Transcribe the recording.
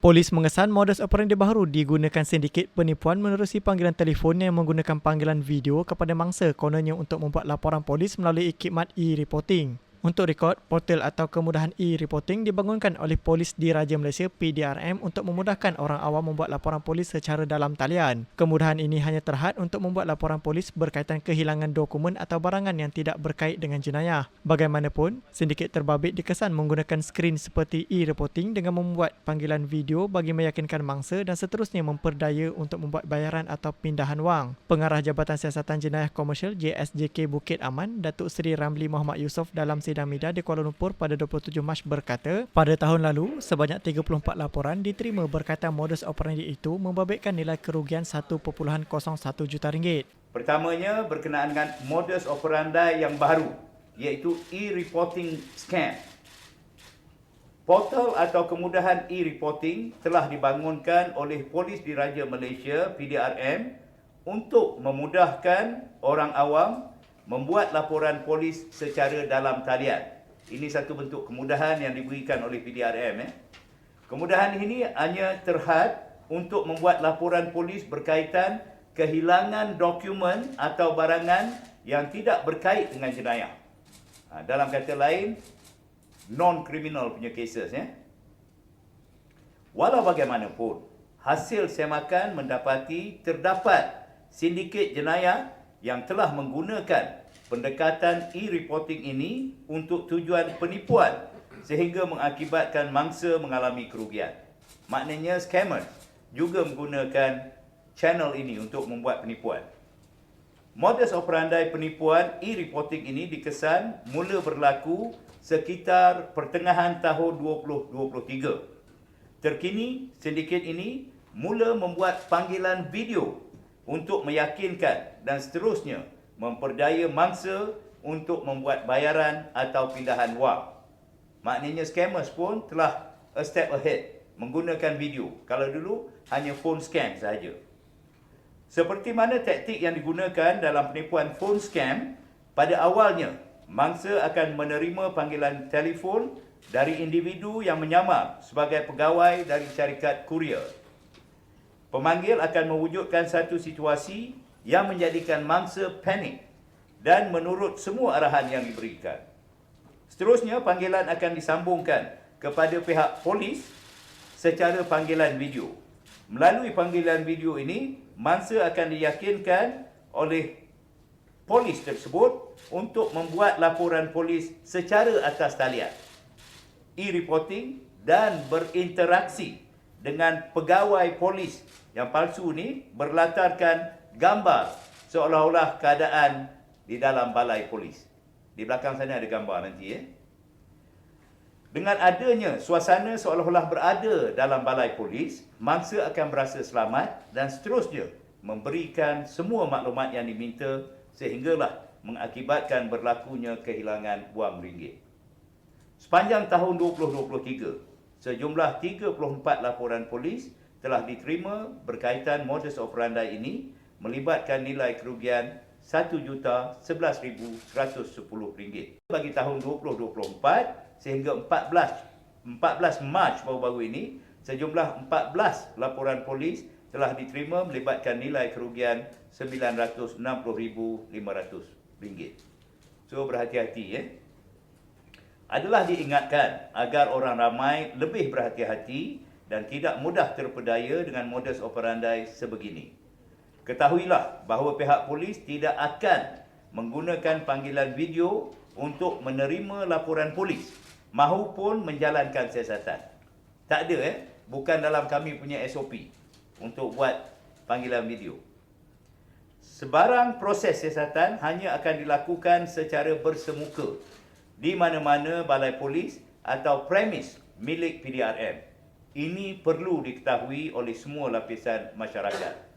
Polis mengesan modus operandi baru digunakan sindiket penipuan menerusi panggilan telefon yang menggunakan panggilan video kepada mangsa kononnya untuk membuat laporan polis melalui khidmat e-reporting. Untuk rekod, portal atau kemudahan e-reporting dibangunkan oleh Polis Diraja Malaysia PDRM untuk memudahkan orang awam membuat laporan polis secara dalam talian. Kemudahan ini hanya terhad untuk membuat laporan polis berkaitan kehilangan dokumen atau barangan yang tidak berkait dengan jenayah. Bagaimanapun, sindiket terbabit dikesan menggunakan skrin seperti e-reporting dengan membuat panggilan video bagi meyakinkan mangsa dan seterusnya memperdaya untuk membuat bayaran atau pindahan wang. Pengarah Jabatan Siasatan Jenayah Komersial JSJK Bukit Aman, Datuk Seri Ramli Muhammad Yusof dalam sidang media di Kuala Lumpur pada 27 Mac berkata, pada tahun lalu, sebanyak 34 laporan diterima berkaitan modus operandi itu membabitkan nilai kerugian 1.01 juta ringgit. Pertamanya berkenaan dengan modus operandi yang baru, iaitu e-reporting scam. Portal atau kemudahan e-reporting telah dibangunkan oleh Polis Diraja Malaysia PDRM untuk memudahkan orang awam membuat laporan polis secara dalam talian. Ini satu bentuk kemudahan yang diberikan oleh PDRM. Kemudahan ini hanya terhad untuk membuat laporan polis berkaitan kehilangan dokumen atau barangan yang tidak berkait dengan jenayah. Dalam kata lain, non-criminal punya cases. Walau bagaimanapun, hasil semakan mendapati terdapat sindiket jenayah yang telah menggunakan pendekatan e-reporting ini untuk tujuan penipuan sehingga mengakibatkan mangsa mengalami kerugian. Maknanya scammers juga menggunakan channel ini untuk membuat penipuan. Modus operandi penipuan e-reporting ini dikesan mula berlaku sekitar pertengahan tahun 2023. Terkini, sindiket ini mula membuat panggilan video untuk meyakinkan dan seterusnya memperdaya mangsa untuk membuat bayaran atau pindahan wang. Maknanya scammers pun telah a step ahead menggunakan video. Kalau dulu hanya phone scam sahaja. Seperti mana taktik yang digunakan dalam penipuan phone scam, pada awalnya mangsa akan menerima panggilan telefon dari individu yang menyamar sebagai pegawai dari syarikat kurier. Pemanggil akan mewujudkan satu situasi yang menjadikan mangsa panik dan menurut semua arahan yang diberikan. Seterusnya, panggilan akan disambungkan kepada pihak polis secara panggilan video. Melalui panggilan video ini, mangsa akan diyakinkan oleh polis tersebut untuk membuat laporan polis secara atas talian, e-reporting dan berinteraksi dengan pegawai polis yang palsu ni berlatarkan gambar seolah-olah keadaan di dalam balai polis. Di belakang sana ada gambar nanti. Dengan adanya suasana seolah-olah berada dalam balai polis, mangsa akan berasa selamat dan seterusnya memberikan semua maklumat yang diminta sehinggalah mengakibatkan berlakunya kehilangan wang ringgit. Sepanjang tahun 2023, sejumlah 34 laporan polis telah diterima berkaitan modus operandi ini melibatkan nilai kerugian RM1,11,110. Bagi tahun 2024 sehingga 14 Mac baru-baru ini, sejumlah 14 laporan polis telah diterima melibatkan nilai kerugian RM960,500. So berhati-hati. Adalah diingatkan agar orang ramai lebih berhati-hati dan tidak mudah terpedaya dengan modus operandi sebegini. Ketahuilah bahawa pihak polis tidak akan menggunakan panggilan video untuk menerima laporan polis mahupun menjalankan siasatan. Tak ada, bukan dalam kami punya SOP untuk buat panggilan video. Sebarang proses siasatan hanya akan dilakukan secara bersemuka di mana-mana balai polis atau premis milik PDRM. Ini perlu diketahui oleh semua lapisan masyarakat.